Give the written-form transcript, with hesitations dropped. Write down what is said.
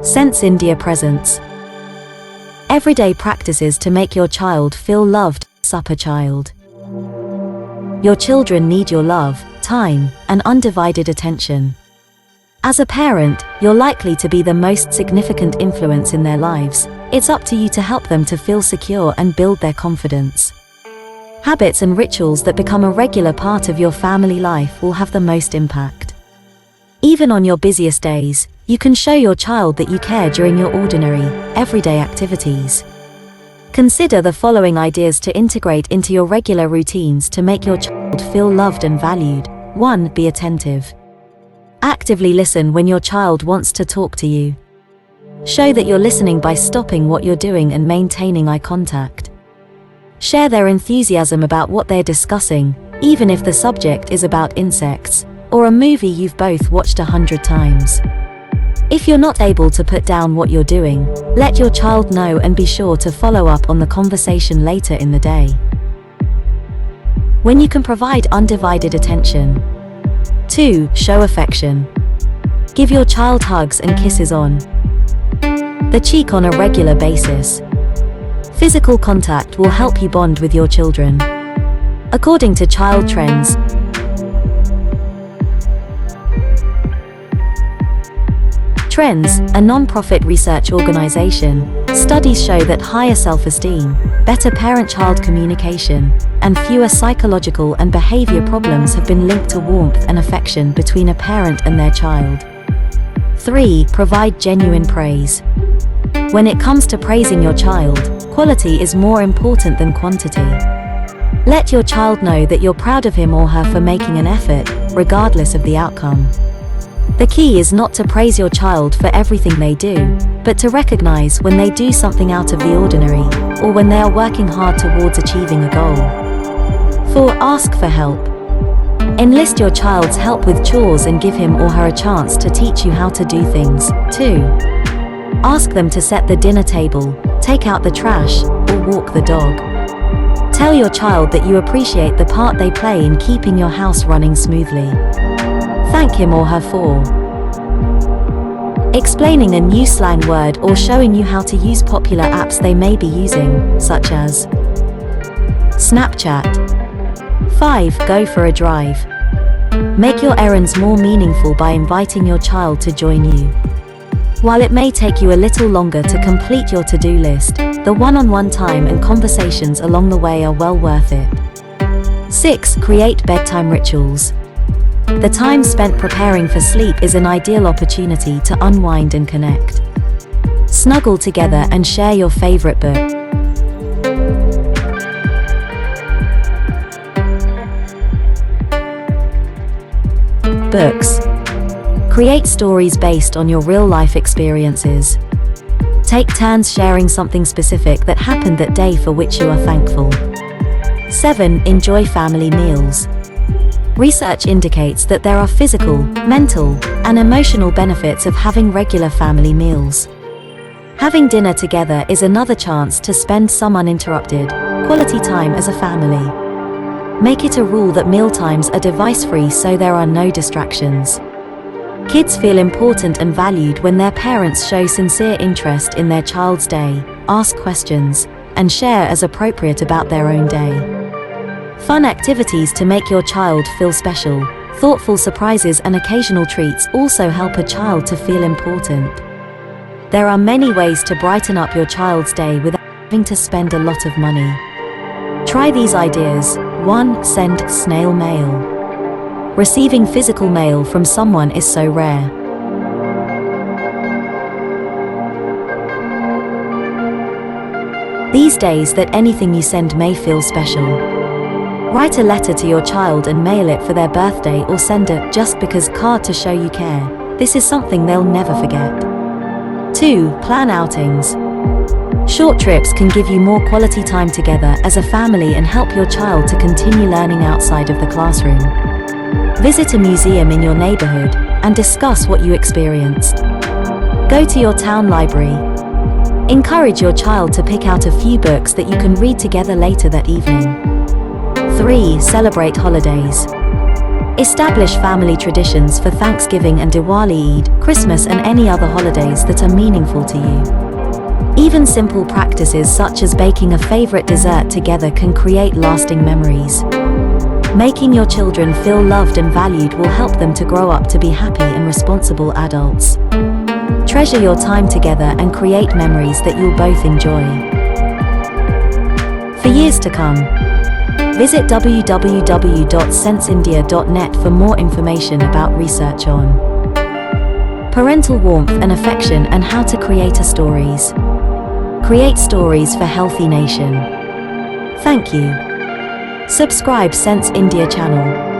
Senseindia presents everyday practices to make your child feel loved. Supper child. Your children need your love, time, and undivided attention. As a parent, you're likely to be the most significant influence in their lives. It's up to you to help them to feel secure and build their confidence. Habits and rituals that become a regular part of your family life will have the most impact. Even on your busiest days, you can show your child that you care during your ordinary, everyday activities. Consider the following ideas to integrate into your regular routines to make your child feel loved and valued. 1. Be attentive. Actively listen when your child wants to talk to you. Show that you're listening by stopping what you're doing and maintaining eye contact. Share their enthusiasm about what they're discussing, even if the subject is about insects, or a movie you've both watched 100 times. If you're not able to put down what you're doing, let your child know and be sure to follow up on the conversation later in the day. When you can provide undivided attention. 2. Show affection. Give your child hugs and kisses on the cheek on a regular basis. Physical contact will help you bond with your children. According to Child Trends, a non-profit research organization, studies show that higher self-esteem, better parent-child communication, and fewer psychological and behavior problems have been linked to warmth and affection between a parent and their child. 3. Provide genuine praise. When it comes to praising your child, quality is more important than quantity. Let your child know that you're proud of him or her for making an effort, regardless of the outcome. The key is not to praise your child for everything they do, but to recognize when they do something out of the ordinary, or when they are working hard towards achieving a goal. 4. Ask for help. Enlist your child's help with chores and give him or her a chance to teach you how to do things. 2. Ask them to set the dinner table, take out the trash, or walk the dog. Tell your child that you appreciate the part they play in keeping your house running smoothly. Thank him or her for explaining a new slang word or showing you how to use popular apps they may be using, such as Snapchat. 5. Go for a drive. Make your errands more meaningful by inviting your child to join you. While it may take you a little longer to complete your to-do list, the one-on-one time and conversations along the way are well worth it. 6. Create bedtime rituals. The time spent preparing for sleep is an ideal opportunity to unwind and connect. Snuggle together and share your favorite book. Books. Create stories based on your real-life experiences. Take turns sharing something specific that happened that day for which you are thankful. 7. Enjoy family meals. Research indicates that there are physical, mental, and emotional benefits of having regular family meals. Having dinner together is another chance to spend some uninterrupted, quality time as a family. Make it a rule that mealtimes are device-free so there are no distractions. Kids feel important and valued when their parents show sincere interest in their child's day, ask questions, and share as appropriate about their own day. Fun activities to make your child feel special, thoughtful surprises and occasional treats also help a child to feel important. There are many ways to brighten up your child's day without having to spend a lot of money. Try these ideas. 1. Send snail mail. Receiving physical mail from someone is so rare. These days that anything you send may feel special. Write a letter to your child and mail it for their birthday or send a "just because" card to show you care. This is something they'll never forget. 2. Plan outings. Short trips can give you more quality time together as a family and help your child to continue learning outside of the classroom. Visit a museum in your neighborhood and discuss what you experienced. Go to your town library. Encourage your child to pick out a few books that you can read together later that evening. 3. Celebrate holidays. Establish family traditions for Thanksgiving and Diwali, Eid, Christmas and any other holidays that are meaningful to you. Even simple practices such as baking a favorite dessert together can create lasting memories. Making your children feel loved and valued will help them to grow up to be happy and responsible adults. Treasure your time together and create memories that you'll both enjoy for years to come. Visit www.senseindia.net for more information about research on parental warmth and affection and how to create stories. Create stories for healthy nation. Thank you. Subscribe Senseindia channel.